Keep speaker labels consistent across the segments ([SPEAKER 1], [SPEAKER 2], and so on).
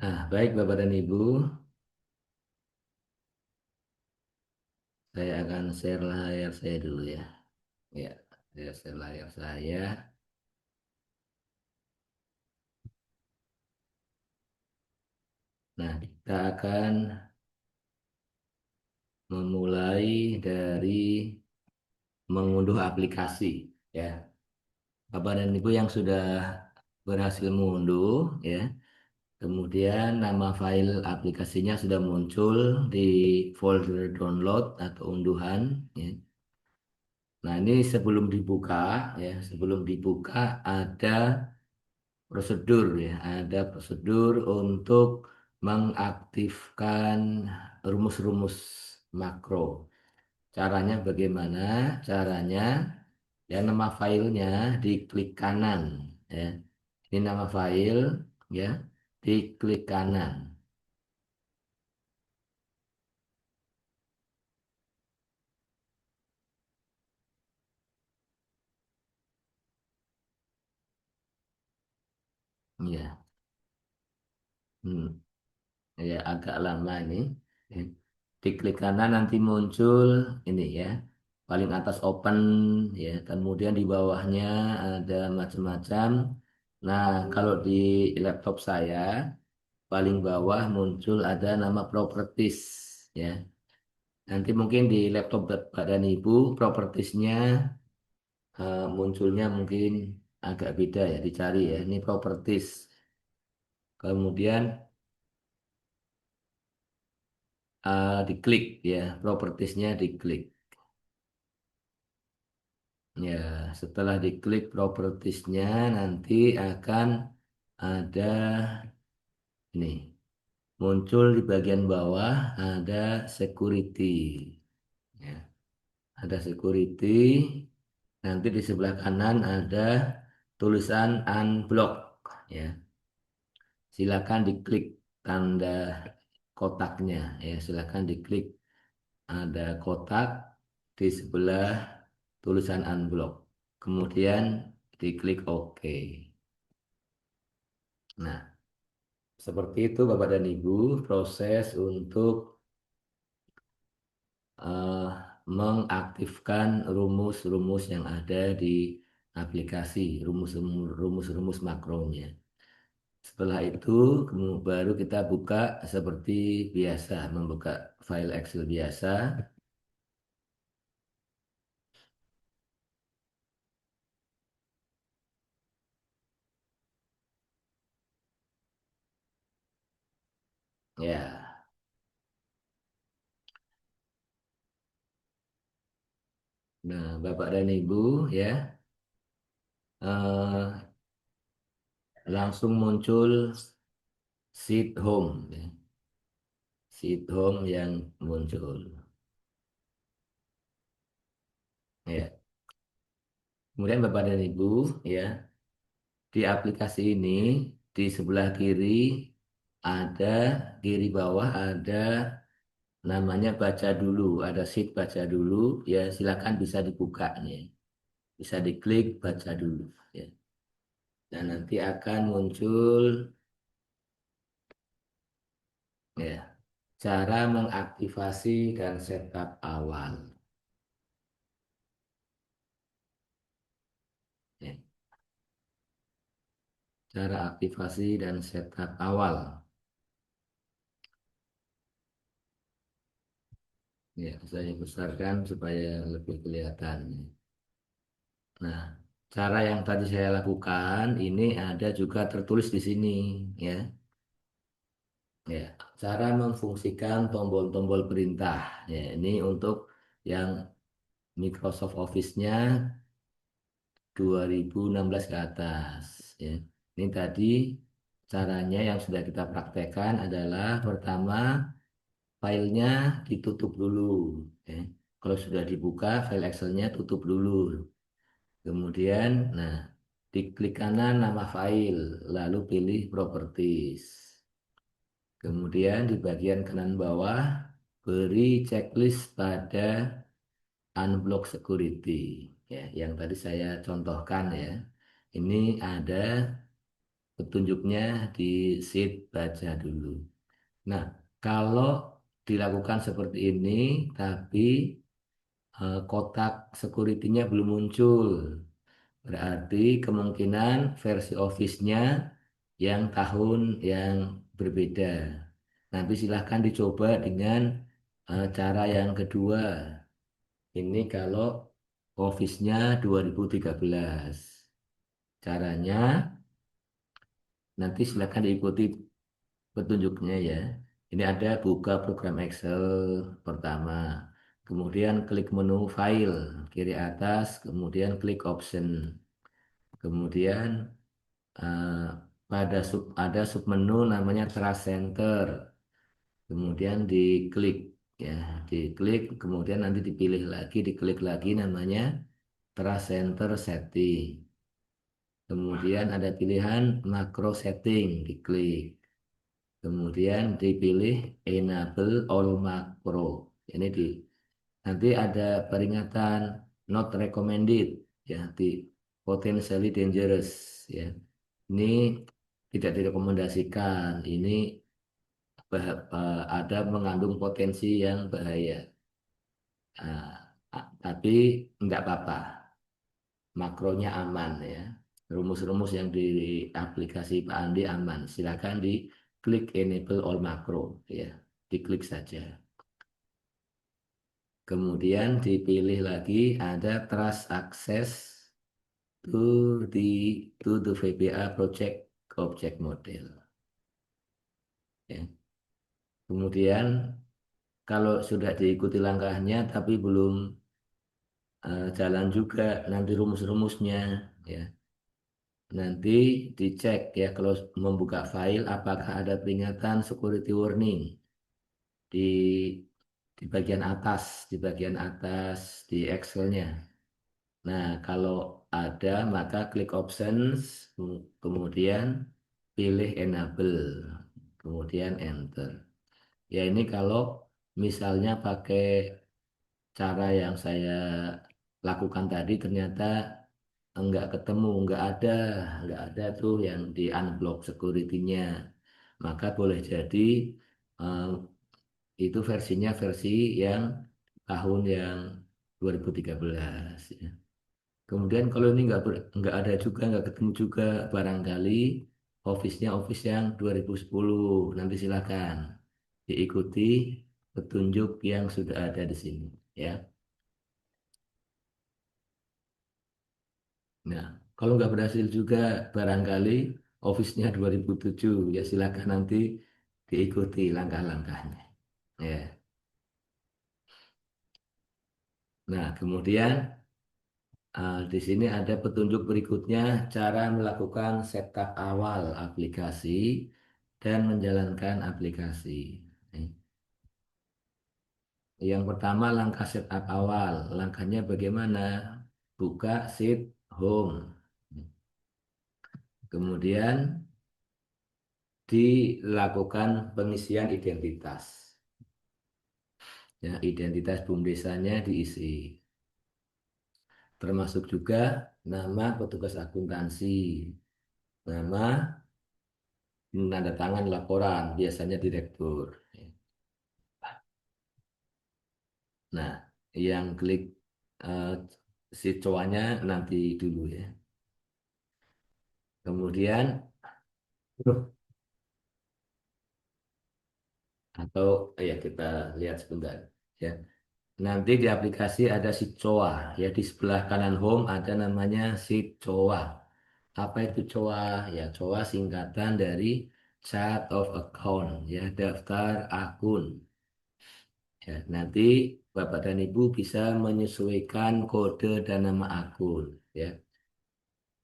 [SPEAKER 1] Nah, baik Bapak dan Ibu, saya akan share layar saya dulu ya. Ya, saya share layar saya. Nah, kita akan memulai dari mengunduh aplikasi ya. Bapak dan Ibu yang sudah berhasil mengunduh ya. Kemudian nama file aplikasinya sudah muncul di folder download atau unduhan ya. Nah, ini sebelum dibuka ya, sebelum dibuka ada prosedur ya, ada prosedur untuk mengaktifkan rumus-rumus makro. Caranya bagaimana? Caranya ya nama filenya diklik kanan ya. Ini nama file ya, diklik kanan. Ya. Hmm. Ya agak lama ini. Ya. Diklik kanan nanti muncul ini ya. Paling atas open ya. Kemudian di bawahnya ada macam-macam. Nah, kalau di laptop saya paling bawah muncul ada nama properties ya. Nanti mungkin di laptop Bapak dan Ibu propertiesnya munculnya mungkin agak beda ya dicari ya. Ini properties. Kemudian diklik ya, propertiesnya diklik. Ya, setelah diklik propertiesnya nanti akan ada ini muncul di bagian bawah ada security. Ya, ada security. Nanti di sebelah kanan ada tulisan unblock. Ya, silakan diklik tanda kotaknya. Ya, silakan diklik ada kotak di sebelah tulisan unblock. Kemudian diklik OK. Nah, seperti itu Bapak dan Ibu proses untuk eh, mengaktifkan rumus-rumus yang ada di aplikasi, rumus-rumus makronya. Setelah itu baru kita buka seperti biasa, membuka file Excel biasa. Ya, nah Bapak dan Ibu ya eh, langsung muncul sheet home, ya. Sheet home yang muncul. Ya. Kemudian Bapak dan Ibu, ya, di aplikasi ini di sebelah kiri ada, kiri bawah ada namanya baca dulu, ada sheet baca dulu, ya silakan bisa dibuka nih, bisa diklik baca dulu, ya. Dan nanti akan muncul, ya, cara mengaktifasi dan setup awal. Ya. Cara aktivasi dan setup awal. Ya, saya besarkan supaya lebih kelihatan. Nah, cara yang tadi saya lakukan ini ada juga tertulis di sini, ya. Ya, cara memfungsikan tombol-tombol perintah. Ya, ini untuk yang Microsoft Office-nya 2016 ke atas. Ya, ini tadi caranya yang sudah kita praktekkan adalah pertama filenya ditutup dulu. Ya. Kalau sudah dibuka, file Excel-nya tutup dulu. Kemudian, nah, diklik kanan nama file, lalu pilih properties. Kemudian di bagian kanan bawah, beri checklist pada unblock security. Ya, yang tadi saya contohkan ya. Ini ada petunjuknya di sheet baca dulu. Nah, kalau dilakukan seperti ini, tapi kotak security-nya belum muncul, berarti kemungkinan versi Office-nya yang tahun yang berbeda. Nanti silahkan dicoba dengan cara yang kedua. Ini kalau Office-nya 2013. Caranya nanti silahkan diikuti petunjuknya ya. Ini ada buka program Excel pertama. Kemudian klik menu file kiri atas, kemudian klik option. Kemudian eh, ada submenu namanya Trust Center. Kemudian diklik ya, diklik kemudian nanti dipilih lagi, diklik lagi namanya Trust Center Setting. Kemudian ada pilihan makro setting, diklik. Kemudian dipilih enable all macro. Ini nanti ada peringatan not recommended ya, di potentially dangerous ya. Ini tidak direkomendasikan. Ini ada mengandung potensi yang bahaya. Ah, tapi enggak apa-apa. Makronya aman ya. Rumus-rumus yang di aplikasi Pak Andi aman. Silakan diklik enable all macro ya. Diklik saja. Kemudian dipilih lagi ada trust access to the VBA project object model. Ya. Kemudian kalau sudah diikuti langkahnya tapi belum jalan juga nanti rumus-rumusnya ya. Nanti dicek ya kalau membuka file apakah ada peringatan security warning di di bagian atas di Excel-nya. Nah, kalau ada maka klik options, kemudian pilih enable, kemudian enter. Ya ini kalau misalnya pakai cara yang saya lakukan tadi ternyata enggak ketemu, enggak ada tuh yang di unblock security-nya. Maka boleh jadi eh, itu versinya versi yang tahun yang 2013 ya. Kemudian kalau ini enggak ada juga, enggak ketemu juga barangkali office-nya office yang 2010. Nanti silakan diikuti petunjuk yang sudah ada di sini ya. Nah, kalau nggak berhasil juga barangkali office-nya 2007 ya silakan nanti diikuti langkah-langkahnya. Ya. Nah, kemudian di sini ada petunjuk berikutnya cara melakukan setup awal aplikasi dan menjalankan aplikasi. Nih. Yang pertama langkah setup awal. Langkahnya bagaimana? Buka sheet home. Kemudian dilakukan pengisian identitas. Ya, identitas BUMDesanya diisi. Termasuk juga nama petugas akuntansi, nama tanda tangan laporan, biasanya direktur. Nah, yang klik eh, si cowoknya nanti dulu ya. Kemudian atau ya kita lihat sebentar ya. Nanti di aplikasi ada si COA ya di sebelah kanan home ada namanya si COA. Apa itu COA? Ya COA singkatan dari chart of account ya daftar akun. Ya, nanti Bapak dan Ibu bisa menyesuaikan kode dan nama akun ya.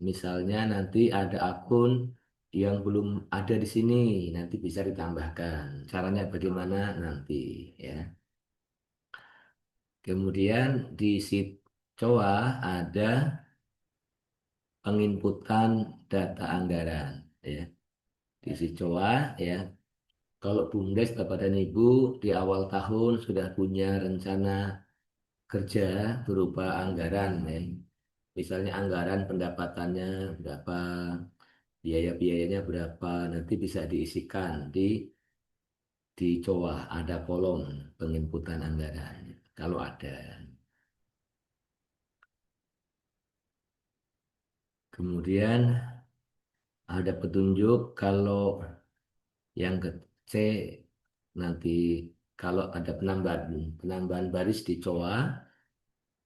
[SPEAKER 1] Misalnya nanti ada akun yang belum ada di sini, nanti bisa ditambahkan. Caranya bagaimana nanti ya. Kemudian di sheet COA ada penginputan data anggaran ya. Di sheet COA ya. Kalau BUMDes Bapak dan Ibu di awal tahun sudah punya rencana kerja berupa anggaran ya. Misalnya anggaran pendapatannya berapa, biaya-biayanya berapa, nanti bisa diisikan di COA, ada kolom penginputan anggaran kalau ada. Kemudian ada petunjuk kalau yang ke C nanti kalau ada penambahan penambahan baris di COA,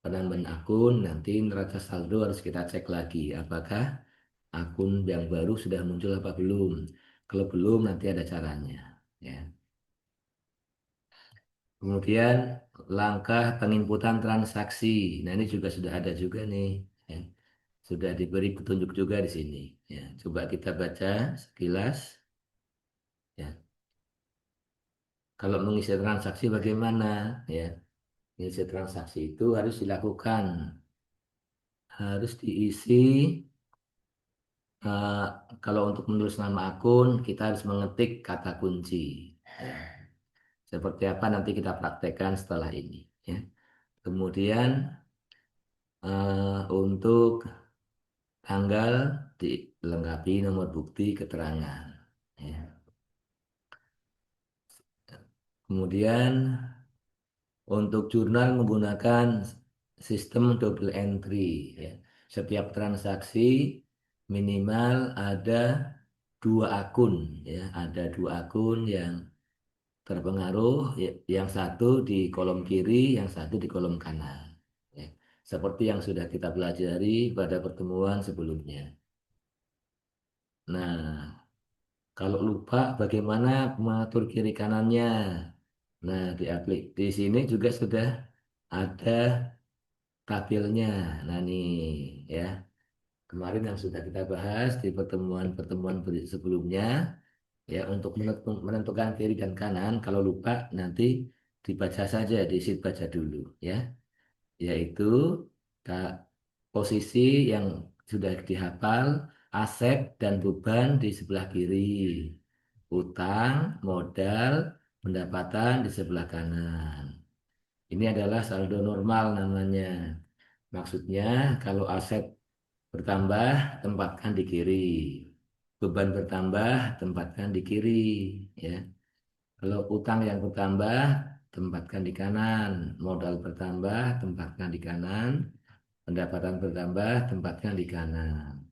[SPEAKER 1] penambahan akun, nanti neraca saldo harus kita cek lagi apakah akun yang baru sudah muncul apa belum. Kalau belum nanti ada caranya. Ya. Kemudian langkah penginputan transaksi. Nah ini juga sudah ada juga nih. Ya. Sudah diberi petunjuk juga di sini. Ya. Coba kita baca sekilas. Ya. Kalau mengisi transaksi bagaimana? Ya. Mengisi transaksi itu harus dilakukan. Harus diisi. eh, Kalau untuk menulis nama akun, kita harus mengetik kata kunci. Ya. Seperti apa nanti kita praktekkan setelah ini. Ya. Kemudian untuk tanggal dilengkapi nomor bukti keterangan. Ya. Kemudian untuk jurnal menggunakan sistem double entry. Ya. Setiap transaksi minimal ada dua akun. Ya. Ada dua akun yang terpengaruh, yang satu di kolom kiri, yang satu di kolom kanan. Ya. Seperti yang sudah kita pelajari pada pertemuan sebelumnya. Nah, kalau lupa bagaimana mengatur kiri kanannya. Nah, di sini juga sudah ada tabelnya. Nah, nih ya. Kemarin yang sudah kita bahas di pertemuan-pertemuan sebelumnya ya untuk menentukan kiri dan kanan kalau lupa nanti dibaca saja, diisi baca dulu ya. Yaitu ta- posisi yang sudah dihafal, aset dan beban di sebelah kiri, utang, modal, pendapatan di sebelah kanan. Ini adalah saldo normal namanya. Maksudnya kalau aset bertambah, tempatkan di kiri. Beban bertambah, tempatkan di kiri. Ya. Kalau utang yang bertambah, tempatkan di kanan. Modal bertambah, tempatkan di kanan. Pendapatan bertambah, tempatkan di kanan.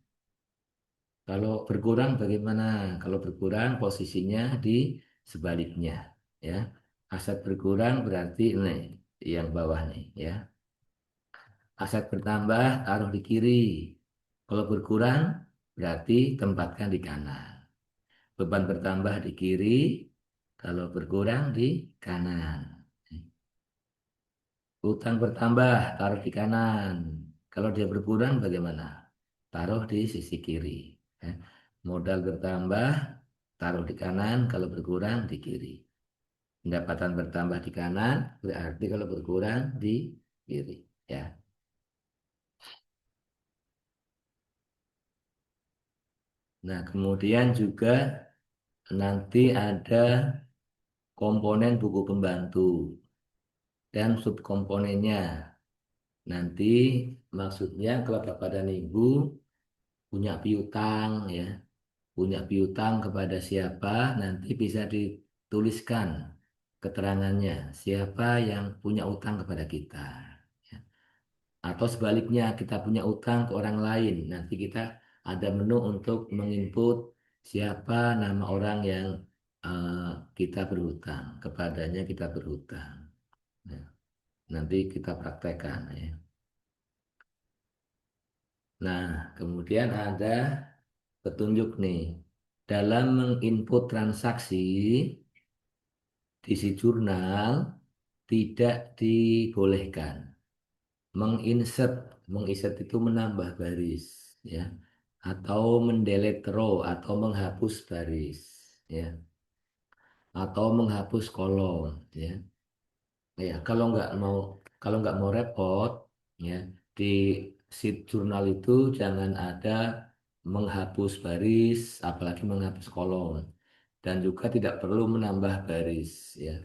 [SPEAKER 1] Kalau berkurang bagaimana? Kalau berkurang posisinya di sebaliknya. Ya. Aset berkurang berarti ini yang bawah nih. Ya. Aset bertambah, taruh di kiri. Kalau berkurang, berarti tempatkan di kanan. Beban bertambah di kiri, kalau berkurang di kanan. Utang bertambah, taruh di kanan. Kalau dia berkurang, bagaimana? Taruh di sisi kiri. Ya. Modal bertambah, taruh di kanan. Kalau berkurang, di kiri. Pendapatan bertambah di kanan, berarti kalau berkurang di kiri. Ya. Nah, kemudian juga nanti ada komponen buku pembantu dan subkomponennya. Nanti maksudnya kalau Bapak dan Ibu punya piutang ya, punya piutang kepada siapa, nanti bisa dituliskan keterangannya, siapa yang punya utang kepada kita. Ya. Atau sebaliknya kita punya utang ke orang lain, nanti kita ada menu untuk menginput siapa nama orang yang eh, kita berhutang, kepadanya kita berhutang. Ya. Nanti kita praktekkan ya. Nah, kemudian ada petunjuk nih. Dalam menginput transaksi di si jurnal tidak dibolehkan menginsert, menginsert itu menambah baris, ya, atau mendelete row atau menghapus baris, ya, atau menghapus kolom, ya. Ya, kalau nggak mau repot, ya, di sheet jurnal itu jangan ada menghapus baris, apalagi menghapus kolom, dan juga tidak perlu menambah baris, ya.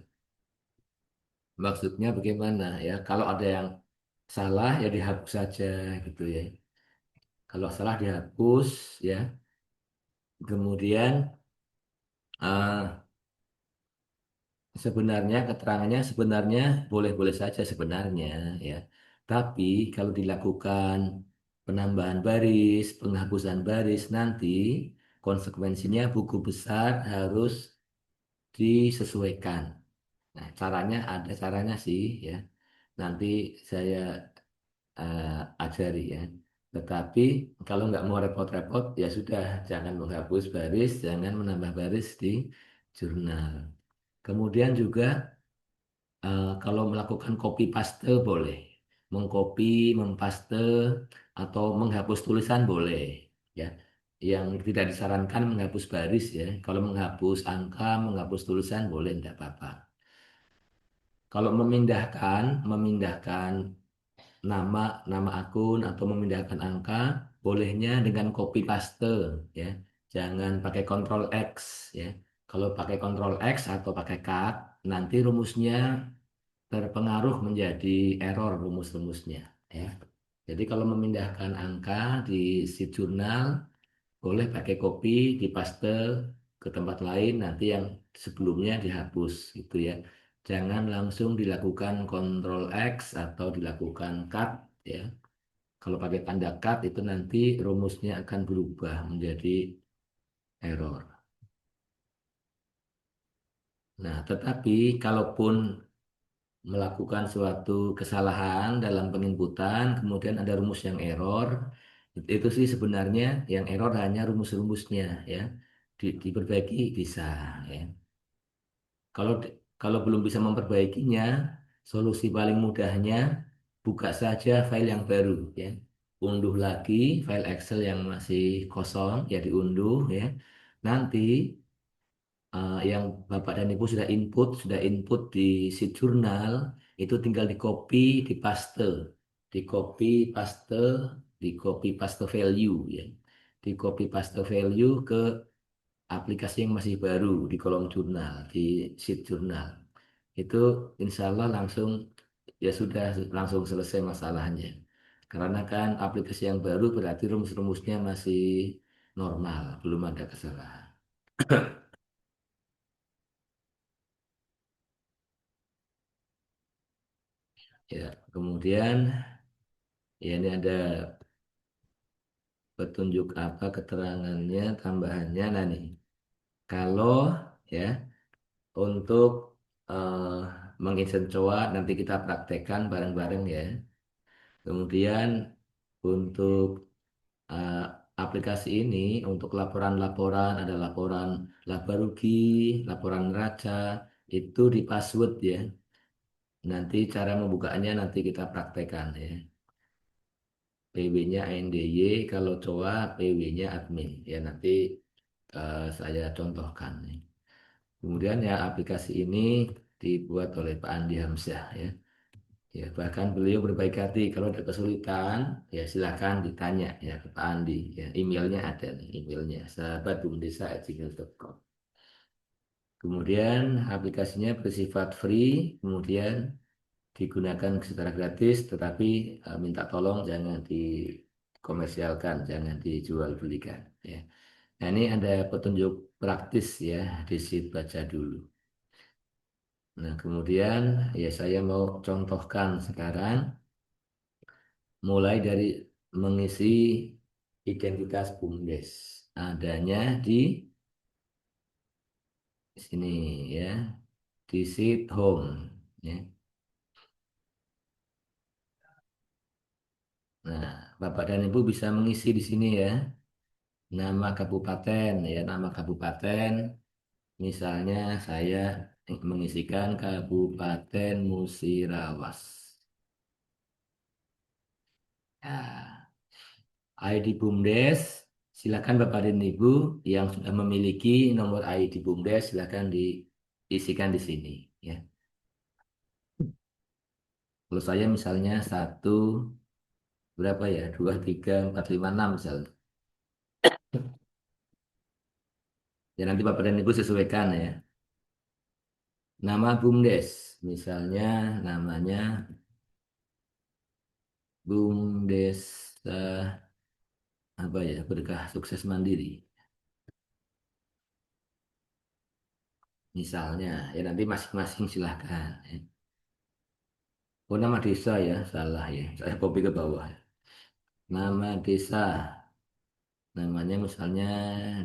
[SPEAKER 1] Maksudnya bagaimana, ya? Kalau ada yang salah, ya dihapus saja, gitu ya. Kalau salah dihapus, ya. Kemudian eh, sebenarnya keterangannya sebenarnya boleh-boleh saja sebenarnya ya. Tapi kalau dilakukan penambahan baris, penghapusan baris nanti konsekuensinya buku besar harus disesuaikan. Nah, caranya ada caranya sih ya. Nanti saya eh, ajari ya. Tetapi kalau nggak mau repot-repot ya sudah, jangan menghapus baris, jangan menambah baris di jurnal. Kemudian juga kalau melakukan copy paste boleh, mengcopy, mempaste atau menghapus tulisan boleh ya. Yang tidak disarankan menghapus baris ya. Kalau menghapus angka, menghapus tulisan boleh, tidak apa-apa. Kalau memindahkan nama nama akun atau memindahkan angka bolehnya dengan copy paste ya, jangan pakai Ctrl X ya. Kalau pakai Ctrl X atau pakai cut nanti rumusnya terpengaruh menjadi error rumus-rumusnya ya. Jadi kalau memindahkan angka di sheet jurnal boleh pakai copy dipaste ke tempat lain, nanti yang sebelumnya dihapus gitu ya. Jangan langsung dilakukan Ctrl X atau dilakukan cut ya. Kalau pakai tanda cut itu nanti rumusnya akan berubah menjadi error. Nah, tetapi kalaupun melakukan suatu kesalahan dalam penginputan, kemudian ada rumus yang error, itu sih sebenarnya yang error hanya rumus-rumusnya ya. Diperbaiki bisa ya. Kalau kalau belum bisa memperbaikinya, solusi paling mudahnya buka saja file yang baru ya. Unduh lagi file Excel yang masih kosong ya, diunduh ya. Nanti yang Bapak dan Ibu sudah input di sheet jurnal, itu tinggal di copy, di paste, di copy, paste, di copy paste value ya. Di copy paste value ke aplikasi yang masih baru di kolom jurnal, di sheet jurnal. Itu insya Allah langsung ya sudah langsung selesai masalahnya. Karena kan aplikasi yang baru berarti rumus-rumusnya masih normal, belum ada kesalahan. Ya, kemudian ya ini ada petunjuk apa keterangannya, tambahannya. Nah nih, kalau ya untuk eh, menginsert coa nanti kita praktekkan bareng-bareng ya. Kemudian untuk eh, aplikasi ini untuk laporan-laporan ada laporan laba rugi, laporan neraca itu di password ya. Nanti cara membukanya nanti kita praktekkan ya. PW-nya ANDY, kalau COA PW-nya admin. Ya nanti saya contohkan. Kemudian ya aplikasi ini dibuat oleh Pak Andi Hamzah ya. Ya bahkan beliau berbaik hati kalau ada kesulitan ya silakan ditanya ya ke Pak Andi. Ya emailnya ada nih, emailnya sahabatbumdesa@gmail.com. Kemudian aplikasinya bersifat free, kemudian digunakan secara gratis, tetapi minta tolong jangan dikomersialkan, jangan dijual belikan. Ya. Nah, ini ada petunjuk praktis ya di sheet baca dulu. Nah, kemudian ya saya mau contohkan sekarang, mulai dari mengisi identitas BUMDes. Adanya di sini ya, di sheet home. Ya. Nah, Bapak dan Ibu bisa mengisi di sini ya. Nama kabupaten ya, nama kabupaten. Misalnya saya mengisikan Kabupaten Musirawas. Ya, ID BUMDes, silakan Bapak dan Ibu yang sudah memiliki nomor ID BUMDes silakan diisikan di sini ya. Kalau saya misalnya satu berapa ya, dua, tiga, empat, lima, enam misalnya. Ya nanti Bapak dan Ibu sesuaikan ya. Nama BUMDes, misalnya namanya BUMDes apa ya, Berkah Sukses Mandiri. Misalnya, ya nanti masing-masing silahkan. Ya. Oh, nama desa ya, salah ya. Saya copy ke bawah. Nama desa, namanya misalnya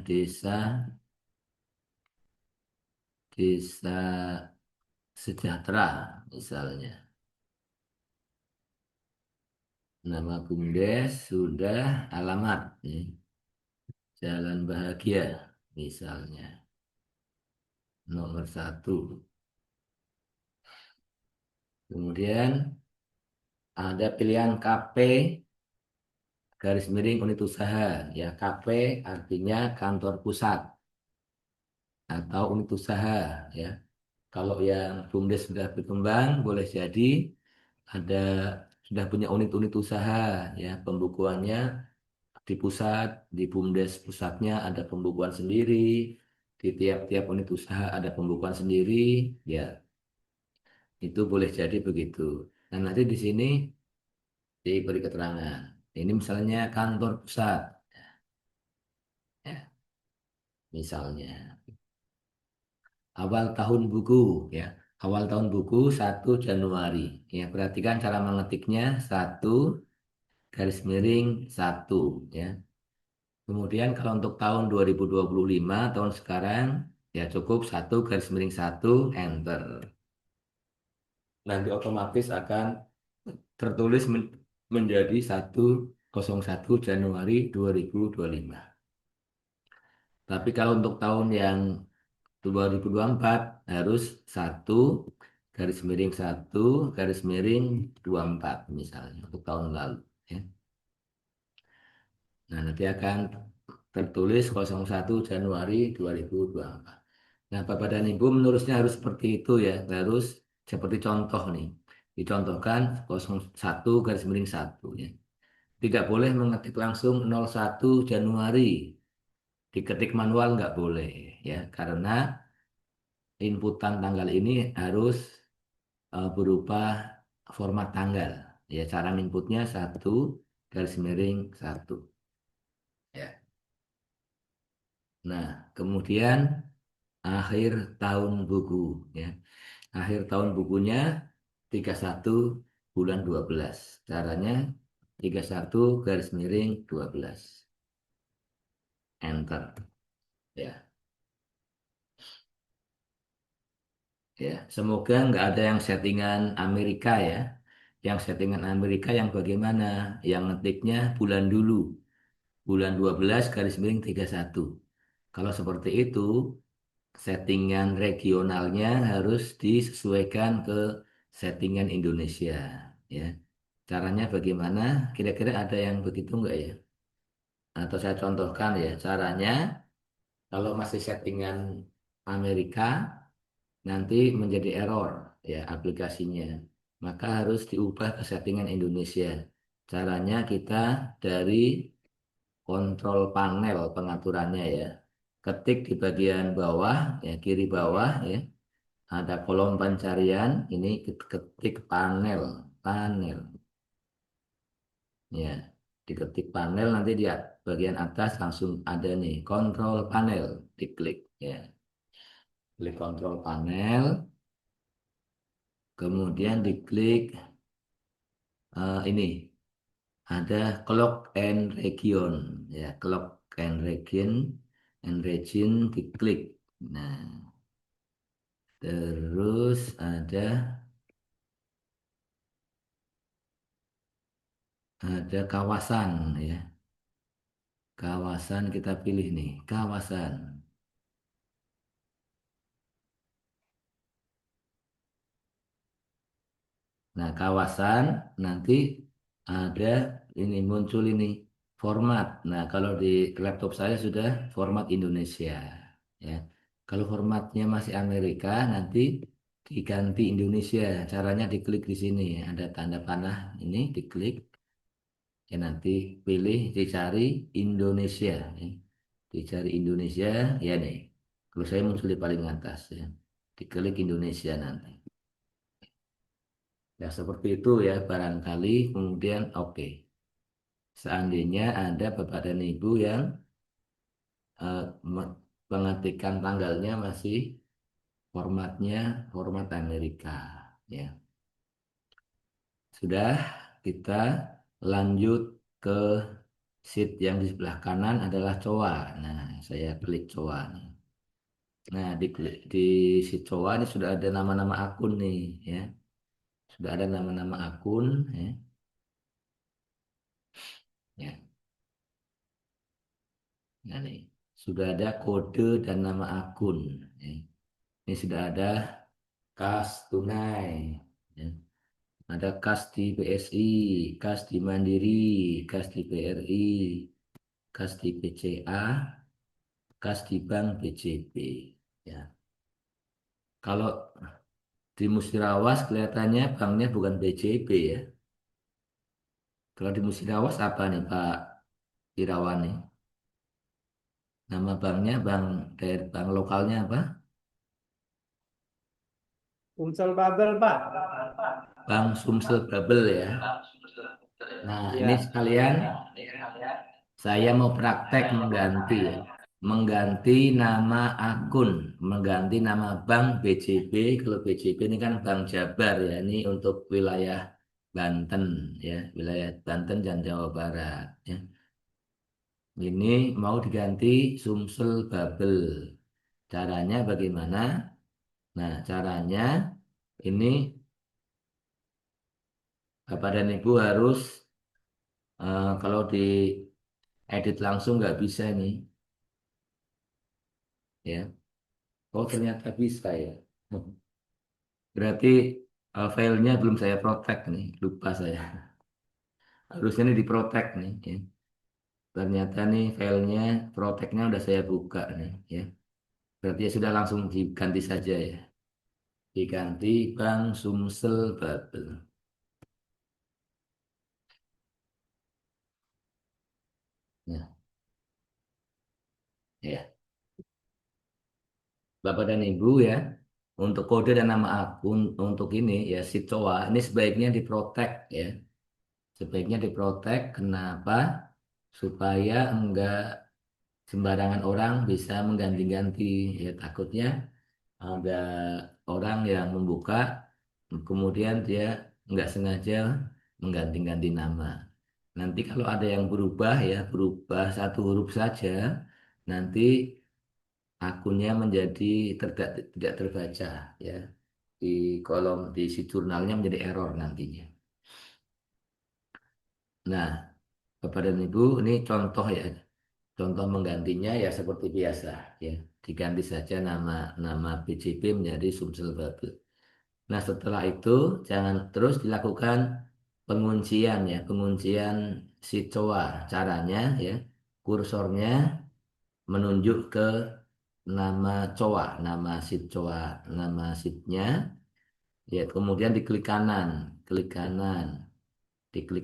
[SPEAKER 1] desa, desa sejahtera, misalnya. Nama BUMDes sudah alamat, ya. Jalan Bahagia, misalnya. Nomor satu. Kemudian ada pilihan KP garis miring unit usaha. Ya, KP artinya kantor pusat atau unit usaha. Ya, kalau yang BUMDes sudah berkembang, boleh jadi ada sudah punya unit-unit usaha. Ya, pembukuannya di pusat, di BUMDes pusatnya ada pembukuan sendiri. Di tiap-tiap unit usaha ada pembukuan sendiri. Ya, itu boleh jadi begitu. Nah, nanti di sini diberi keterangan. Ini misalnya kantor pusat, ya, misalnya awal tahun buku, ya. Awal tahun buku 1 Januari. Ya, perhatikan cara mengetiknya 1 garis miring 1, ya. Kemudian kalau untuk tahun 2025, tahun sekarang, ya cukup 1 garis miring 1, enter. Nanti otomatis akan tertulis menjadi 1/01 Januari 2025. Tapi kalau untuk tahun yang 2024 harus 1 garis miring 1 garis miring 24 misalnya untuk tahun lalu. Ya. Nah, nanti akan tertulis 01 Januari 2024. Nah, Bapak dan Ibu menerusnya harus seperti itu ya. Harus seperti contoh nih. Dicontohkan 01 garis miring 1 ya. Tidak boleh mengetik langsung 01 Januari. Diketik manual nggak boleh ya. Karena inputan tanggal ini harus berupa format tanggal. Ya, cara inputnya 1 garis miring 1. Ya. Nah, kemudian akhir tahun buku ya. Akhir tahun bukunya 31 bulan 12. Caranya 31 garis miring 12. Enter. Ya, ya. Semoga nggak ada yang settingan Amerika ya. Yang settingan Amerika yang bagaimana? Yang ngetiknya bulan dulu. Bulan 12 garis miring 31. Kalau seperti itu, settingan regionalnya harus disesuaikan ke settingan Indonesia. Ya. Caranya bagaimana? Kira-kira ada yang begitu nggak ya? Atau saya contohkan ya, caranya kalau masih settingan Amerika nanti menjadi error ya aplikasinya. Maka harus diubah ke settingan Indonesia. Caranya kita dari kontrol panel pengaturannya ya. Ketik di bagian bawah ya, kiri bawah ya. Ada kolom pencarian, ini ketik panel, panel. Ya, diketik panel nanti di bagian atas langsung ada nih kontrol panel, diklik ya. Klik kontrol panel, kemudian diklik ini ada clock and region ya, clock and region diklik. Nah, terus ada kawasan ya. Kawasan kita pilih nih, kawasan. Nah, kawasan nanti ada ini muncul ini format. Nah, kalau di laptop saya sudah format Indonesia ya. Kalau formatnya masih Amerika nanti diganti Indonesia. Caranya diklik di sini ya. Ada tanda panah ini diklik ya nanti pilih dicari Indonesia ya. Dicari Indonesia ya nih. Kalau saya muncul di paling atas ya. Diklik Indonesia nanti. Ya seperti itu ya barangkali kemudian oke. Seandainya ada bapak dan ibu yang eh, pengetikan tanggalnya masih formatnya format Amerika. Ya, sudah kita lanjut ke sheet yang di sebelah kanan adalah COA. Nah, saya klik COA. Nah, di sheet COA ini sudah ada nama-nama akun nih, ya. Sudah ada nama-nama akun, ya. Ya, nah nih, sudah ada kode dan nama akun. Ya. Ini sudah ada kas tunai, ya. Ada kas di BSI, kas di Mandiri, kas di BRI, kas di BCA, kas di Bank BJB. Ya. Kalau di Musirawas kelihatannya banknya bukan BJB ya. Kalau di Musirawas apa nih Pak Irawan nih? Nama banknya bank lokalnya apa?
[SPEAKER 2] Unsur Babel, Pak.
[SPEAKER 1] Bank Sumsel Babel ya. Nah, ini
[SPEAKER 2] Iya.
[SPEAKER 1] sekalian saya mau praktek mengganti ya. Mengganti nama akun, mengganti nama bank BJB. Kalau BJB ini kan Bank Jabar ya. Ini untuk wilayah Banten ya, wilayah Banten dan Jawa Barat ya. Ini mau diganti Sumsel Babel. Caranya bagaimana? Nah, caranya ini Bapak dan Ibu harus kalau di edit langsung nggak bisa nih ya. Oh, ternyata bisa ya. Berarti filenya belum saya protect nih, lupa saya. Harusnya ini diprotek nih ya. Ternyata nih filenya protectnya udah saya buka nih ya. Berarti ya sudah langsung diganti saja ya. Diganti Bank Sumsel Babel. Ya, ya. Bapak dan Ibu ya, untuk kode dan nama akun untuk ini ya si COA ini sebaiknya diprotek ya. Sebaiknya diprotek. Kenapa? Supaya enggak sembarangan orang bisa mengganti-ganti ya takutnya ada orang yang membuka kemudian dia enggak sengaja mengganti-ganti nama. Nanti kalau ada yang berubah ya berubah satu huruf saja nanti akunnya menjadi tidak terbaca ya di kolom di si jurnalnya menjadi error nantinya. Nah, Bapak dan Ibu ini contoh ya. Contoh menggantinya ya seperti biasa ya. Diganti saja nama nama BJP menjadi Sumsel Babel. Nah, setelah itu jangan terus dilakukan penguncian ya, penguncian si COA. Caranya ya, kursornya menunjuk ke nama COA, nama si COA, nama sheetnya ya, kemudian klik kanan, diklik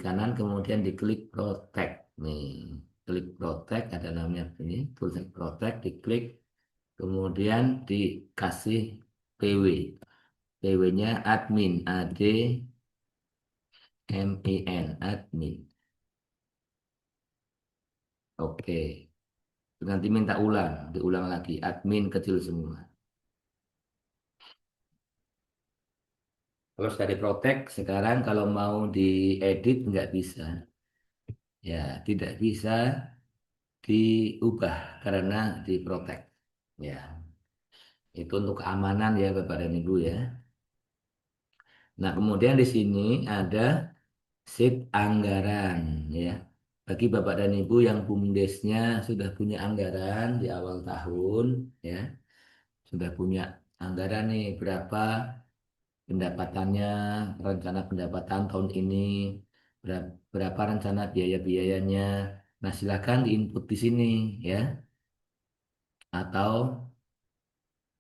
[SPEAKER 1] kanan, kemudian diklik protect nih, klik protect ada namanya ini, tulisan protect, diklik, kemudian dikasih PW, PW-nya admin, ADMIN, admin. Oke, nanti minta ulang, diulang lagi, admin kecil semua. Kalau sudah diprotek, sekarang kalau mau diedit nggak bisa. Ya, tidak bisa diubah karena diprotek. Ya, itu untuk keamanan ya Bapak dan Ibu ya. Nah, kemudian di sini ada sheet anggaran ya. Bagi Bapak dan Ibu yang BUMDesnya sudah punya anggaran di awal tahun ya, sudah punya anggaran nih berapa pendapatannya, rencana pendapatan tahun ini, berapa rencana biaya-biayanya. Nah, silakan diinput di sini ya. Atau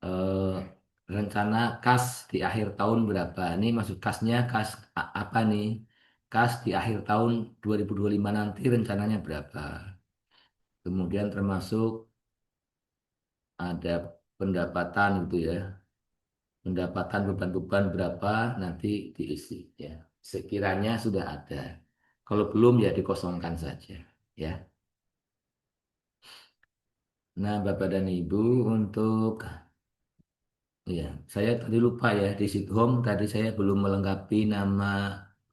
[SPEAKER 1] eh, rencana kas di akhir tahun berapa. Ini maksud kasnya kas apa nih? Kas di akhir tahun 2025 nanti rencananya berapa. Kemudian termasuk ada pendapatan gitu ya. Pendapatan beban-beban berapa nanti diisi ya. Sekiranya sudah ada. Kalau belum ya dikosongkan saja ya. Nah, Bapak dan Ibu untuk Iya, saya tadi lupa ya di sheet home tadi saya belum melengkapi nama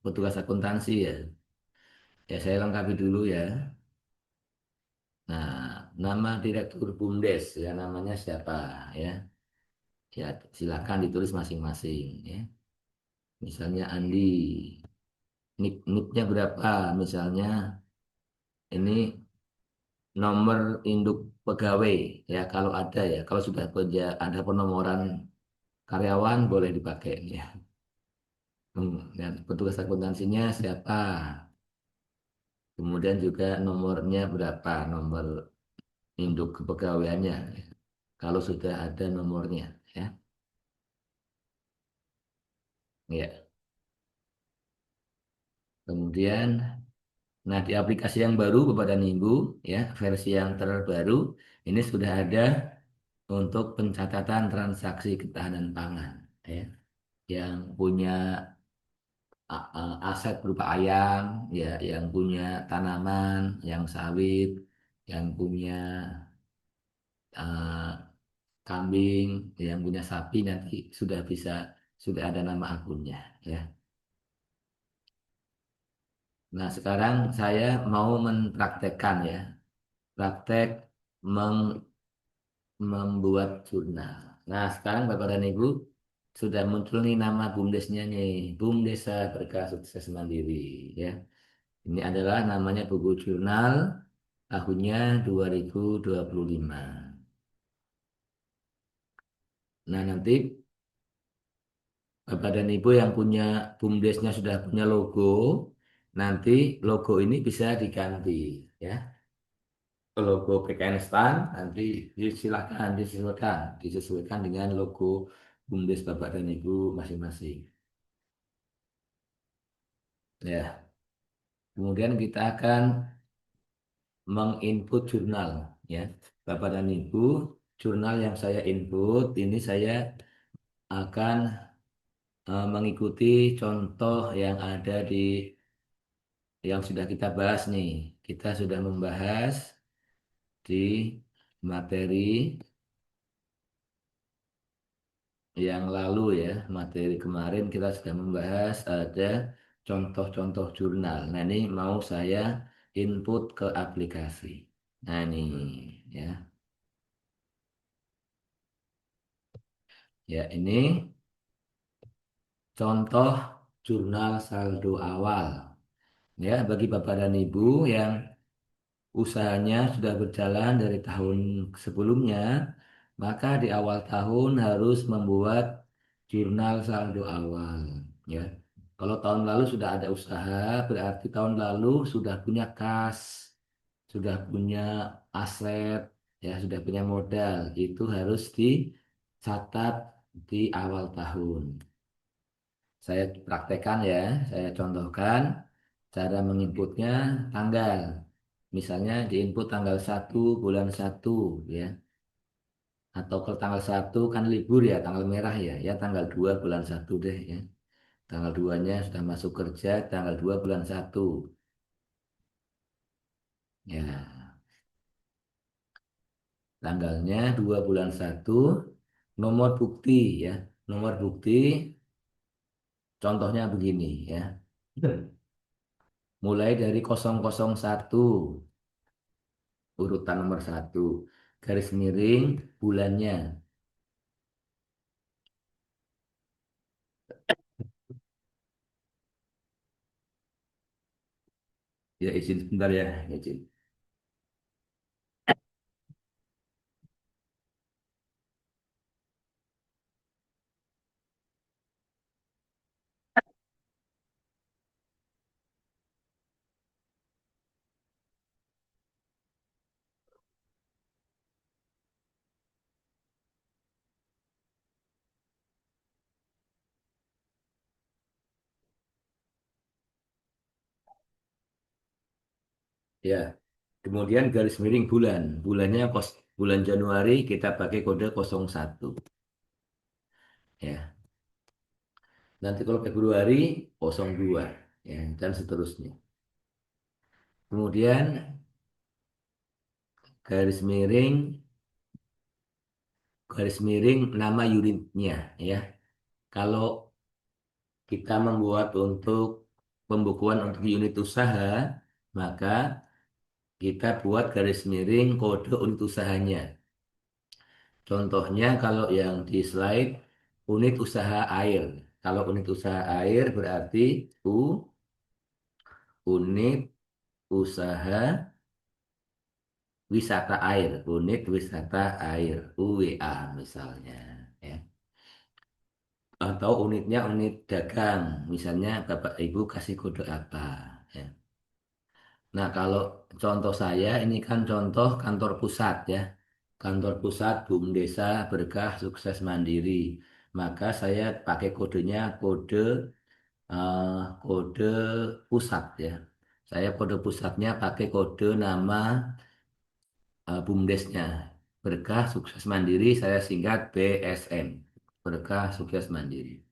[SPEAKER 1] petugas akuntansi ya. Ya saya lengkapi dulu ya. Nah, nama Direktur BUMDes ya namanya siapa ya? Ya silakan ditulis masing-masing ya. Misalnya Andi, nicknya berapa? Misalnya ini nomor induk pegawai ya kalau ada ya. Kalau sudah ada penomoran karyawan boleh dipakai ya. Dan petugas akuntansinya siapa? Kemudian juga nomornya berapa? Nomor induk kepegawaiannya. Kalau sudah ada nomornya ya. Ya. Kemudian nah di aplikasi yang baru Bapak dan Ibu ya, versi yang terbaru ini sudah ada untuk pencatatan transaksi ketahanan pangan ya. Yang punya aset berupa ayam ya, yang punya tanaman, yang sawit, yang punya eh, kambing, yang punya sapi nanti sudah ada nama akunnya ya. Nah, sekarang saya mau mempraktekkan ya, praktek meng- membuat jurnal. Nah, sekarang Bapak dan Ibu sudah muncul nih nama BUMDesnya nih, BUM Desa Berkah Sukses Mandiri ya. Ini adalah namanya buku jurnal tahunnya 2025. Nah, nanti Bapak dan Ibu yang punya BUMDesnya sudah punya logo, nanti logo ini bisa diganti ya. Logo PKN STAN nanti disesuaikan dengan logo BUMDes Bapak dan Ibu masing-masing. Ya, kemudian kita akan menginput jurnal ya. Bapak dan Ibu, jurnal yang saya input ini saya akan mengikuti contoh yang ada di yang sudah kita bahas nih. Kita sudah membahas di materi yang lalu ya, materi kemarin kita sudah membahas ada contoh-contoh jurnal. Nah, ini mau saya input ke aplikasi. Nah, ini ya. Ya, ini contoh jurnal saldo awal. Ya, bagi Bapak dan Ibu yang usahanya sudah berjalan dari tahun sebelumnya, maka di awal tahun harus membuat jurnal saldo awal. Ya, kalau tahun lalu sudah ada usaha, berarti tahun lalu sudah punya kas, sudah punya aset, ya sudah punya modal. Itu harus dicatat di awal tahun. Saya praktekkan ya, saya contohkan cara menginputnya tanggal. Misalnya diinput tanggal 1 bulan 1 ya. Atau kalau tanggal 1 kan libur ya, tanggal merah ya. Ya tanggal 2 bulan 1 deh ya. Tanggal 2-nya sudah masuk kerja, tanggal 2 bulan 1. Ya, tanggalnya 2 bulan 1. Nomor bukti ya. Nomor bukti contohnya begini ya. Mulai dari 001 urutan nomor 1 garis miring bulannya ya izin sebentar ya izin ya kemudian garis miring bulannya bulan Januari kita pakai kode 01 ya nanti kalau Februari 02 ya dan seterusnya kemudian garis miring garis miring nama unitnya ya. Kalau kita membuat untuk pembukuan untuk unit usaha, maka kita buat garis miring kode unit usahanya. Contohnya kalau yang di slide unit usaha air. Kalau unit usaha air berarti U unit usaha wisata air, unit wisata air, UWA misalnya ya. Atau unitnya unit dagang, misalnya Bapak Ibu kasih kode apa ya. Nah, kalau contoh saya ini kan contoh kantor pusat ya. Kantor pusat Bumdesa Berkah Sukses Mandiri. Maka saya pakai kodenya eh, kode pusat ya. Saya kode pusatnya pakai kode nama BUMDesnya. Berkah Sukses Mandiri saya singkat BSM. Berkah Sukses Mandiri.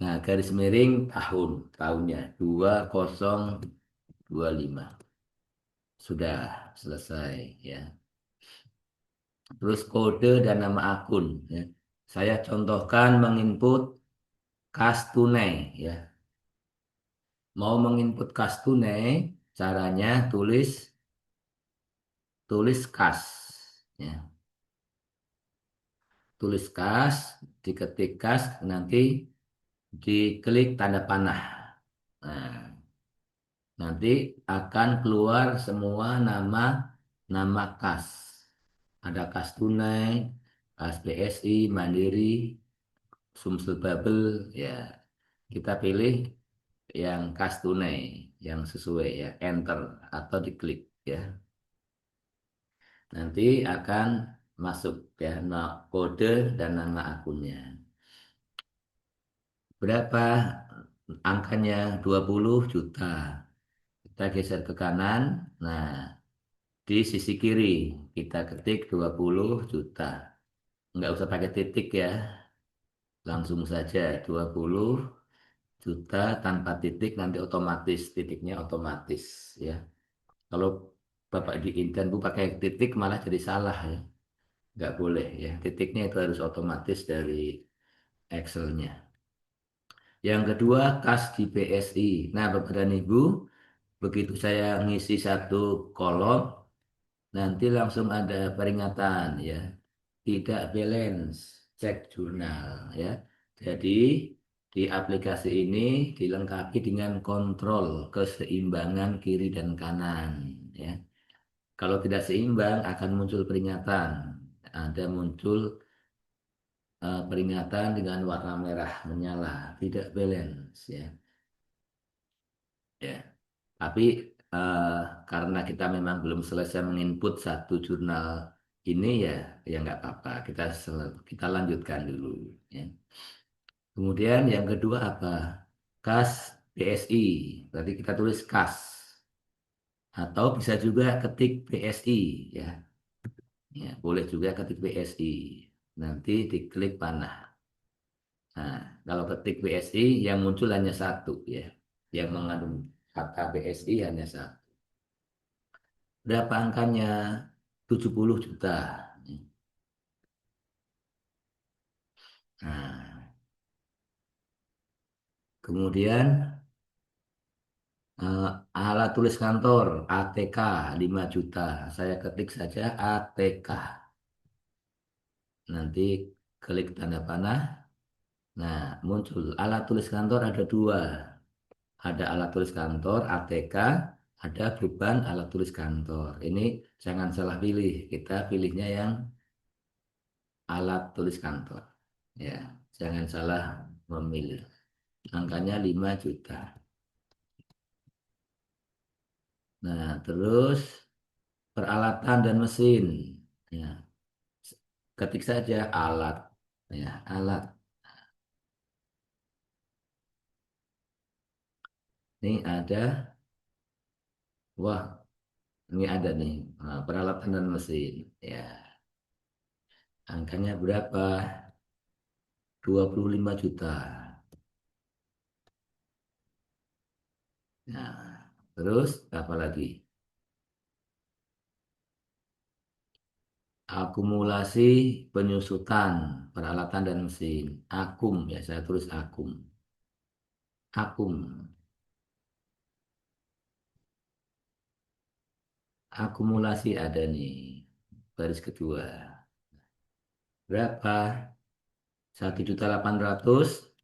[SPEAKER 1] Nah, garis miring tahunnya 2025. Sudah selesai ya. Terus kode dan nama akun ya. Saya contohkan menginput kas tunai ya. Mau menginput kas tunai, caranya tulis kas ya. Tulis kas, diketik kas, nanti diklik tanda panah. Nah, nanti akan keluar semua nama kas. Ada kas tunai, kas BSI, Mandiri, Sumsel Babel, ya kita pilih yang kas tunai, yang sesuai ya, enter atau diklik ya. Nanti akan masuk ya kode dan nama akunnya. Berapa angkanya? 20 juta. Kita geser ke kanan. Nah, di sisi kiri kita ketik 20 juta. Nggak usah pakai titik ya. Langsung saja 20 juta tanpa titik nanti otomatis titiknya otomatis ya. Kalau Bapak di dan Bu pakai titik malah jadi salah ya. Nggak boleh ya. Titiknya itu harus otomatis dari Excel-nya. Yang kedua, kas di PSI. Nah, Bapak dan Ibu, begitu saya ngisi satu kolom, nanti langsung ada peringatan ya. Tidak balance, cek jurnal ya. Jadi di aplikasi ini dilengkapi dengan kontrol keseimbangan kiri dan kanan ya. Kalau tidak seimbang akan muncul peringatan. Ada muncul peringatan dengan warna merah menyala, tidak balance ya. Ya. Tapi eh, karena kita memang belum selesai menginput satu jurnal ini ya, ya nggak apa-apa. Kita lanjutkan dulu. Ya. Kemudian yang kedua apa? Kas BSI. Berarti kita tulis kas. Atau bisa juga ketik BSI. Ya, ya boleh juga ketik BSI. Nanti diklik panah. Nah, kalau ketik BSI yang muncul hanya satu ya. Yang mengandung kata BSI hanya satu. Berapa angkanya? 70 juta. Nah, kemudian eh, alat tulis kantor ATK 5 juta. Saya ketik saja ATK. Nanti klik tanda panah. Nah, muncul alat tulis kantor ada dua. Ada alat tulis kantor ATK, ada beban alat tulis kantor. Ini jangan salah pilih. Kita pilihnya yang alat tulis kantor. Ya, jangan salah memilih. Angkanya 5 juta. Nah, terus peralatan dan mesin. Ya, ketik saja alat. Ya, alat. Ini ada, wah, ini ada nih, peralatan dan mesin. Ya, angkanya berapa? 25 juta. Nah, terus apa lagi? Akumulasi penyusutan peralatan dan mesin. Akum ya, saya tulis akum. Akum. Akumulasi ada nih. Baris kedua. Berapa? 1.800.000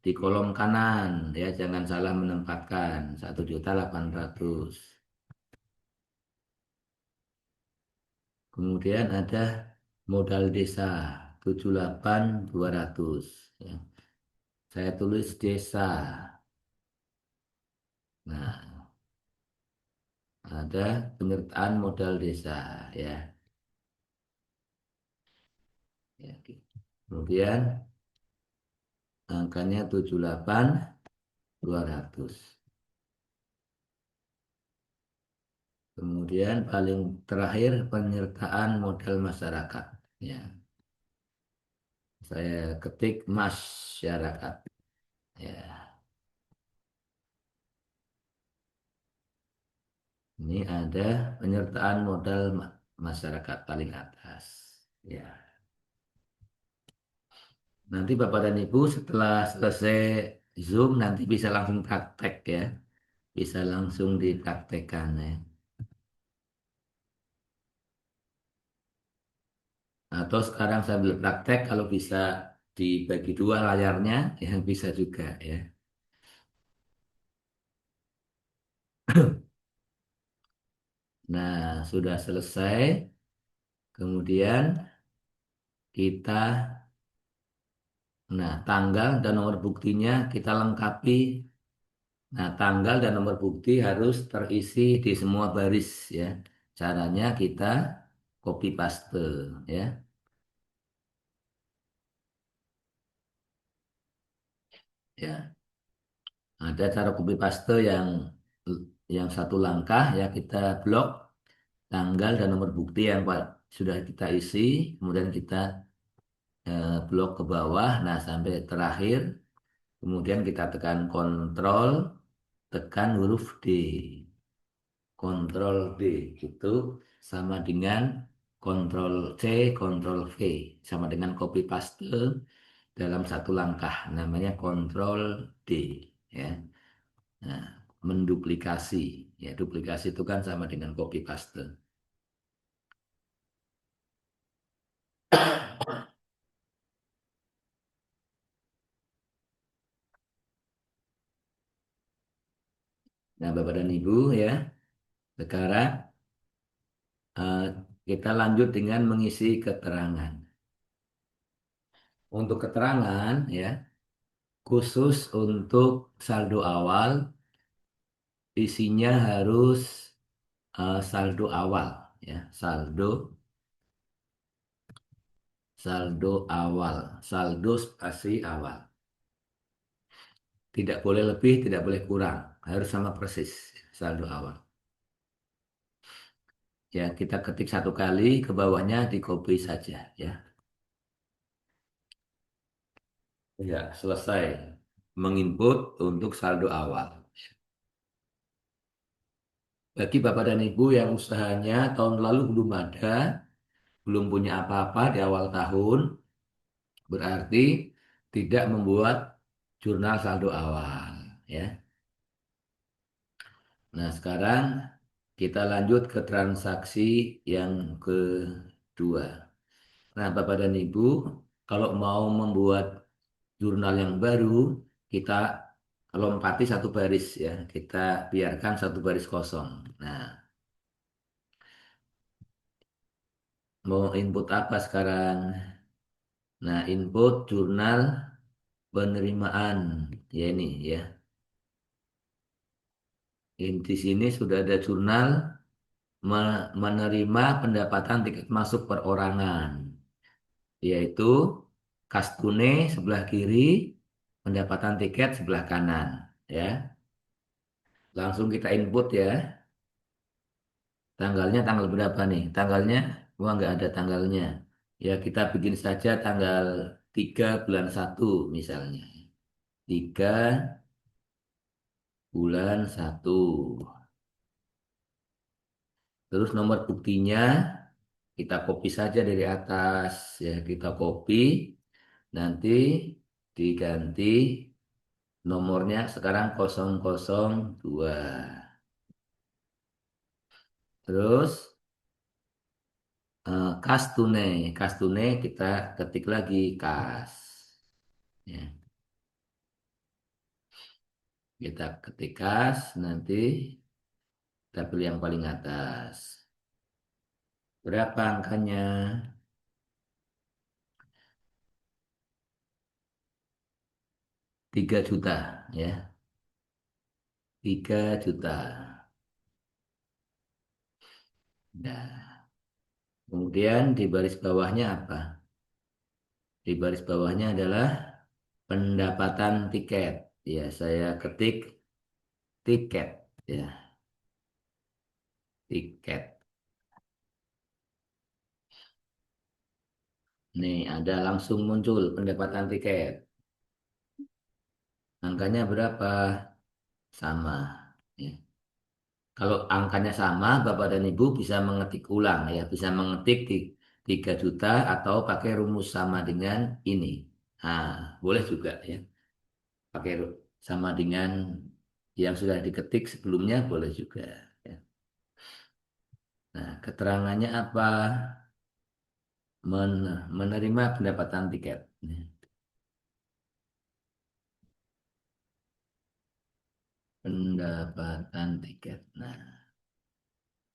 [SPEAKER 1] di kolom kanan ya, jangan salah menempatkan. 1.800.000. Kemudian ada modal desa 78.200 ya. Saya tulis desa. Nah, ada penyertaan modal desa ya. Ya, oke. Kemudian angkanya 78.200. Kemudian paling terakhir penyertaan modal masyarakat. Ya, saya ketik masyarakat. Ya, ini ada penyertaan modal masyarakat paling atas. Ya, nanti Bapak dan Ibu setelah selesai Zoom nanti bisa langsung praktek ya, bisa langsung dipraktekkan ya. Atau sekarang sambil praktek kalau bisa dibagi dua layarnya, ya bisa juga ya. Nah, sudah selesai. Kemudian kita, nah tanggal dan nomor buktinya kita lengkapi. Nah, tanggal dan nomor bukti harus terisi di semua baris ya. Caranya kita copy paste ya. Ya, ada cara copy paste yang satu langkah ya, kita blok tanggal dan nomor bukti yang sudah kita isi, kemudian kita blok ke bawah, nah sampai terakhir, kemudian kita tekan kontrol, tekan huruf D, kontrol D, itu sama dengan kontrol C, kontrol V, sama dengan copy paste dalam satu langkah, namanya kontrol D, ya. Nah, menduplikasi, ya duplikasi itu kan sama dengan copy paste. Nah, Bapak dan Ibu ya, sekarang eh, kita lanjut dengan mengisi keterangan. Untuk keterangan ya, khusus untuk saldo awal, isinya harus saldo awal ya, saldo awal, saldo spasi awal. Tidak boleh lebih, tidak boleh kurang, harus sama persis saldo awal. Ya, kita ketik satu kali, ke bawahnya di copy saja ya. Ya, selesai menginput untuk saldo awal. Bagi Bapak dan Ibu yang usahanya tahun lalu belum ada, belum punya apa-apa di awal tahun, berarti tidak membuat jurnal saldo awal, ya. Nah, sekarang kita lanjut ke transaksi yang kedua. Nah, Bapak dan Ibu, kalau mau membuat jurnal yang baru, kita lompati satu baris ya, kita biarkan satu baris kosong. Nah, mau input apa sekarang? Nah, input jurnal penerimaan ya ini ya. Di sini sudah ada jurnal menerima pendapatan tiket masuk perorangan, yaitu kas tunai sebelah kiri, pendapatan tiket sebelah kanan ya. Langsung kita input ya. Tanggalnya tanggal berapa nih? Tanggalnya wah nggak ada tanggalnya. Ya kita bikin saja tanggal 3 bulan 1 misalnya. 3 bulan 1. Terus nomor buktinya kita copy saja dari atas ya, kita copy, nanti diganti nomornya sekarang 002. Terus kas tunai kita ketik lagi kas. Ya, kita ketik kas, nanti kita pilih yang paling atas. Berapa angkanya? 3 juta ya. 3 juta. Nah, kemudian di baris bawahnya apa? Di baris bawahnya adalah pendapatan tiket. Ya, saya ketik tiket ya, tiket. Nih, ada langsung muncul pendapatan tiket. Angkanya berapa? Sama. Ya. Kalau angkanya sama, Bapak dan Ibu bisa mengetik ulang ya, bisa mengetik di 3 juta atau pakai rumus sama dengan ini. Nah, boleh juga ya, pakai sama dengan yang sudah diketik sebelumnya boleh juga. Ya. Nah, keterangannya apa? Menerima pendapatan tiket. Pendapatan tiket. Nah,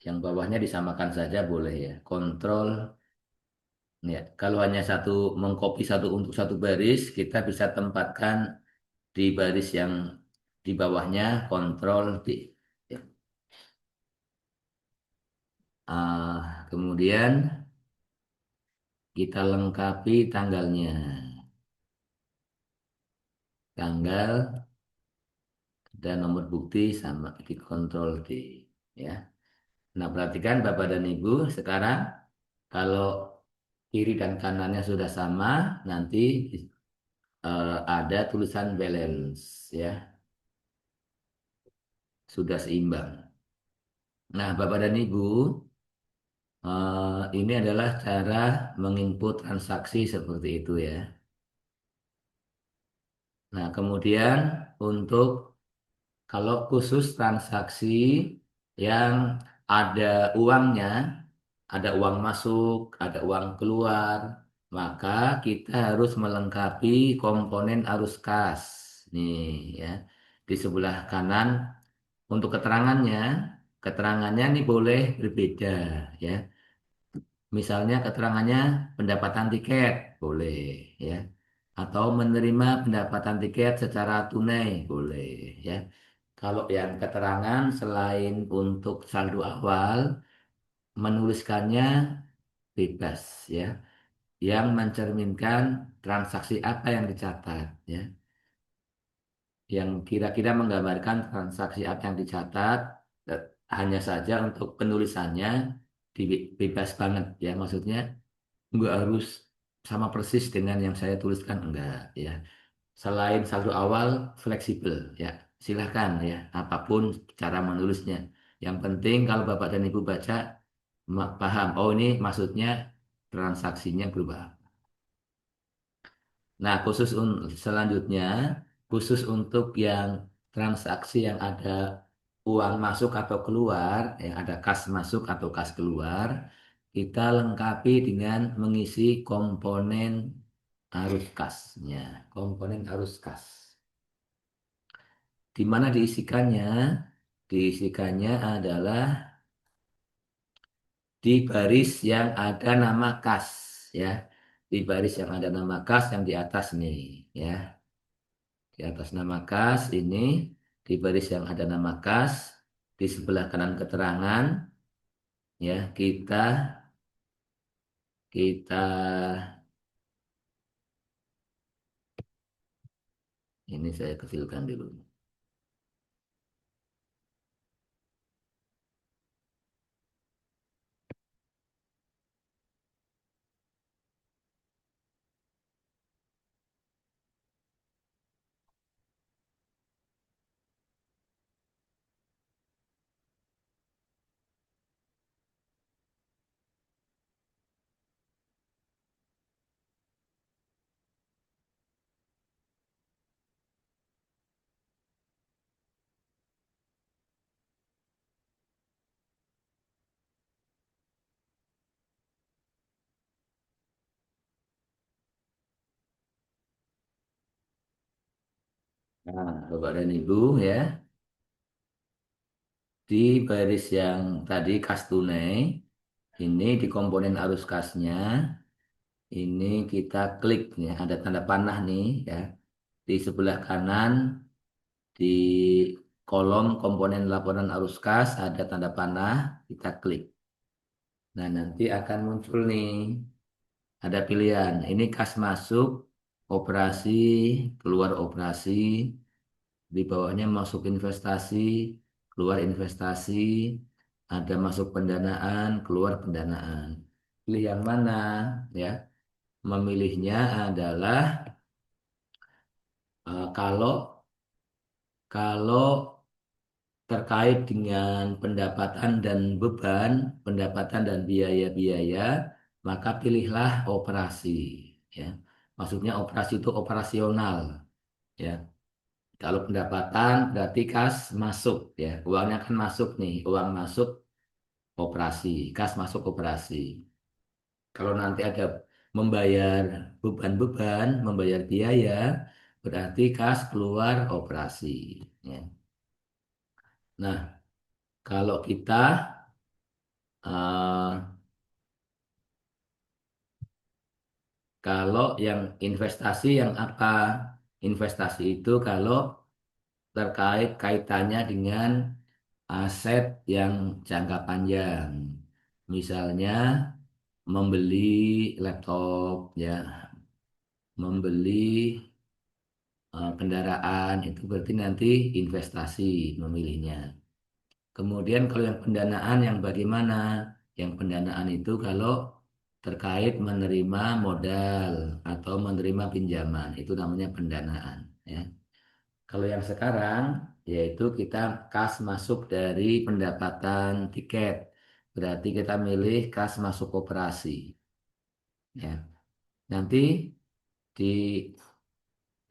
[SPEAKER 1] yang bawahnya disamakan saja boleh ya. Kontrol. Ya, kalau hanya satu mengcopy satu untuk satu baris, kita bisa tempatkan di baris yang di bawahnya kontrol D. Ya. Kemudian kita lengkapi tanggalnya. Tanggal dan nomor bukti sama di kontrol D. Ya. Nah, perhatikan Bapak dan Ibu, sekarang kalau kiri dan kanannya sudah sama, nanti ada tulisan balance ya, sudah seimbang. Nah, Bapak dan Ibu, ini adalah cara menginput transaksi seperti itu ya. Nah, kemudian untuk kalau khusus transaksi yang ada uangnya, ada uang masuk, ada uang keluar, maka kita harus melengkapi komponen arus kas. Nih ya, di sebelah kanan untuk keterangannya ini boleh berbeda ya. Misalnya keterangannya pendapatan tiket, boleh ya. Atau menerima pendapatan tiket secara tunai, boleh ya. Kalau yang keterangan selain untuk saldo awal, menuliskannya bebas ya. Yang mencerminkan transaksi apa yang dicatat ya. Yang kira-kira menggambarkan transaksi apa yang dicatat, eh, hanya saja untuk penulisannya bebas banget ya. Maksudnya nggak harus sama persis dengan yang saya tuliskan, enggak ya. Selain saldo awal fleksibel ya, silahkan ya, apapun cara menulisnya. Yang penting kalau Bapak dan Ibu baca paham, oh ini maksudnya transaksinya berubah. Nah, selanjutnya khusus untuk yang transaksi yang ada uang masuk atau keluar, yang ada kas masuk atau kas keluar, kita lengkapi dengan mengisi komponen arus kasnya. Komponen arus kas. Di mana diisikannya? Diisikannya adalah di baris yang ada nama kas, ya. Di baris yang ada nama kas yang di atas nih, ya. Di atas nama kas ini, di baris yang ada nama kas, di sebelah kanan keterangan, ya, kita ini saya kecilkan dulu. Nah, Bapak dan Ibu ya, di baris yang tadi kas tunai, ini di komponen arus kasnya, ini kita klik ya, ada tanda panah nih ya. Di sebelah kanan di kolom komponen laporan arus kas ada tanda panah, kita klik. Nah, nanti akan muncul nih, ada pilihan. Ini kas masuk, operasi, keluar operasi, di bawahnya masuk investasi, keluar investasi, ada masuk pendanaan, keluar pendanaan. Pilih yang mana ya? Memilihnya adalah kalau kalau terkait dengan pendapatan dan beban, pendapatan dan biaya-biaya, maka pilihlah operasi ya. Maksudnya operasi itu operasional ya. Kalau pendapatan berarti kas masuk ya. Uangnya akan masuk nih, uang masuk operasi, kas masuk operasi. Kalau nanti ada membayar beban-beban, membayar biaya, berarti kas keluar operasi ya. Nah, kalau kita eh, kalau yang investasi yang apa? Investasi itu kalau terkait kaitannya dengan aset yang jangka panjang. Misalnya membeli laptop ya, membeli kendaraan itu berarti nanti investasi memilihnya. Kemudian kalau yang pendanaan yang bagaimana? Yang pendanaan itu kalau terkait menerima modal atau menerima pinjaman, itu namanya pendanaan ya. Kalau yang sekarang yaitu kita kas masuk dari pendapatan tiket. Berarti kita milih kas masuk koperasi ya. Nanti di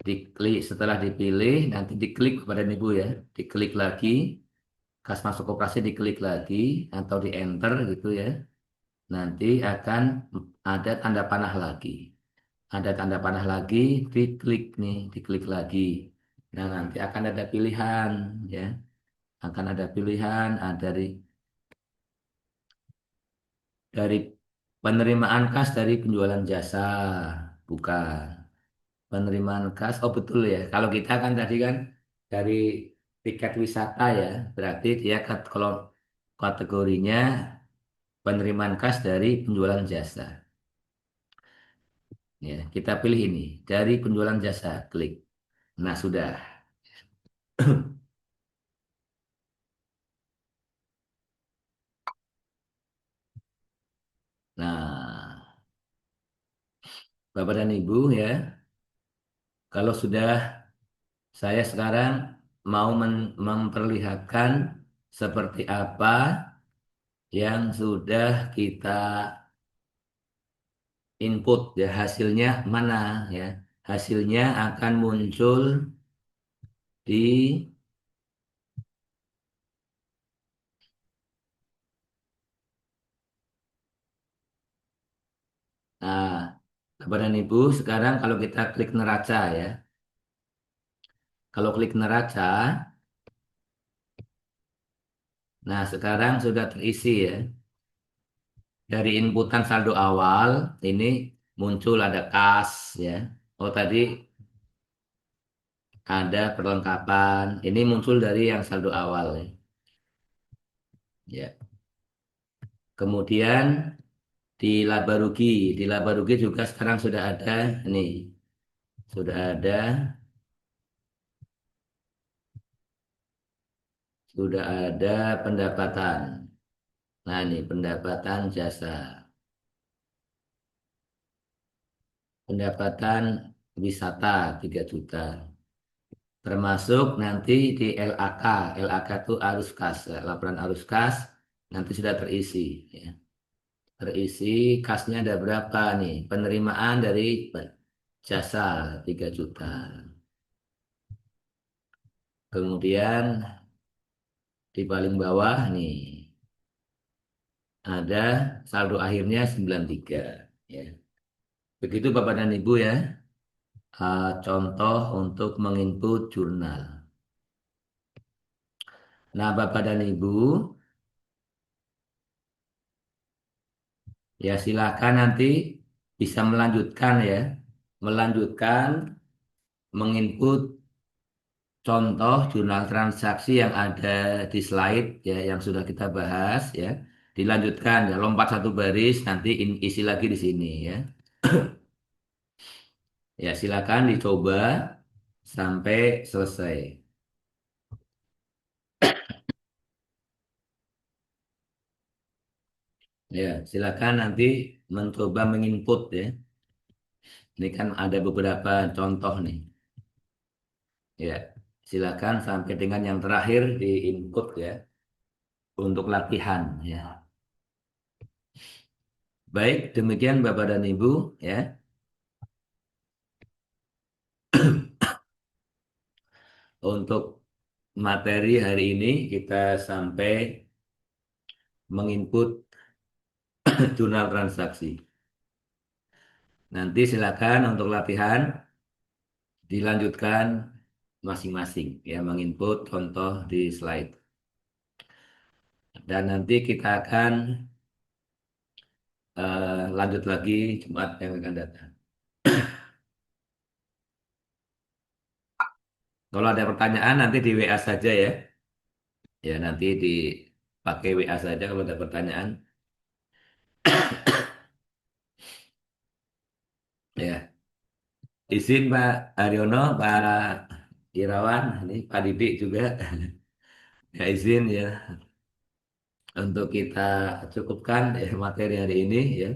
[SPEAKER 1] diklik setelah dipilih nanti diklik kepada ibu ya, diklik lagi kas masuk koperasi diklik lagi atau di enter gitu ya. Nanti akan ada tanda panah lagi. Ada tanda panah lagi, diklik nih, diklik lagi. Nah, nanti akan ada pilihan ya. Akan ada pilihan dari penerimaan kas dari penjualan jasa. Bukan. Penerimaan kas, oh betul ya. Kalau kita kan tadi kan dari tiket wisata ya, berarti dia kalau kategorinya penerimaan kas dari penjualan jasa. Ya, kita pilih ini dari penjualan jasa, klik. Nah, sudah. Nah, Bapak dan Ibu ya, kalau sudah saya sekarang mau memperlihatkan seperti apa yang sudah kita input ya hasilnya mana ya. Hasilnya akan muncul di nah, Bapak dan Ibu sekarang kalau kita klik neraca ya. Kalau klik neraca, nah sekarang sudah terisi ya. Dari inputan saldo awal ini muncul ada kas ya. Oh tadi ada perlengkapan. Ini muncul dari yang saldo awal ya. Ya. Kemudian di laba rugi, di laba rugi juga sekarang sudah ada ini, sudah ada pendapatan. Nah, ini pendapatan jasa. Pendapatan wisata 3 juta. Termasuk nanti di LAK. LAK itu arus kas, ya. Laporan arus kas nanti sudah terisi. Ya. Terisi kasnya ada berapa nih? Penerimaan dari jasa 3 juta. Kemudian di paling bawah nih ada saldo akhirnya 93. Ya. Begitu Bapak dan Ibu ya. contoh untuk menginput jurnal. Nah, Bapak dan Ibu, ya silakan nanti bisa melanjutkan ya, melanjutkan menginput contoh jurnal transaksi yang ada di slide ya, yang sudah kita bahas ya. Dilanjutkan ya, lompat satu baris, nanti isi lagi di sini ya. Ya, silakan dicoba sampai selesai. Ya, silakan nanti mencoba menginput ya. Ini kan ada beberapa contoh nih. Ya, silakan sampai dengan yang terakhir di input ya untuk latihan ya. Baik, demikian Bapak dan Ibu ya. Untuk materi hari ini kita sampai menginput jurnal transaksi. Nanti silakan untuk latihan dilanjutkan masing-masing ya menginput contoh di slide. Dan nanti kita akan lanjut lagi Jumat yang akan datang. Kalau ada pertanyaan nanti di WA saja ya. Ya nanti dipakai WA saja kalau ada pertanyaan. Ya, izin Pak Haryono, Pak Irawan, ini Pak Didik juga. Ya izin ya untuk kita cukupkan ya materi hari ini ya.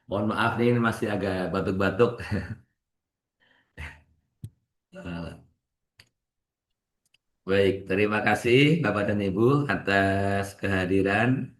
[SPEAKER 1] Mohon maaf nih ini masih agak batuk-batuk. Eh, Baik, terima kasih Bapak dan Ibu atas kehadirannya.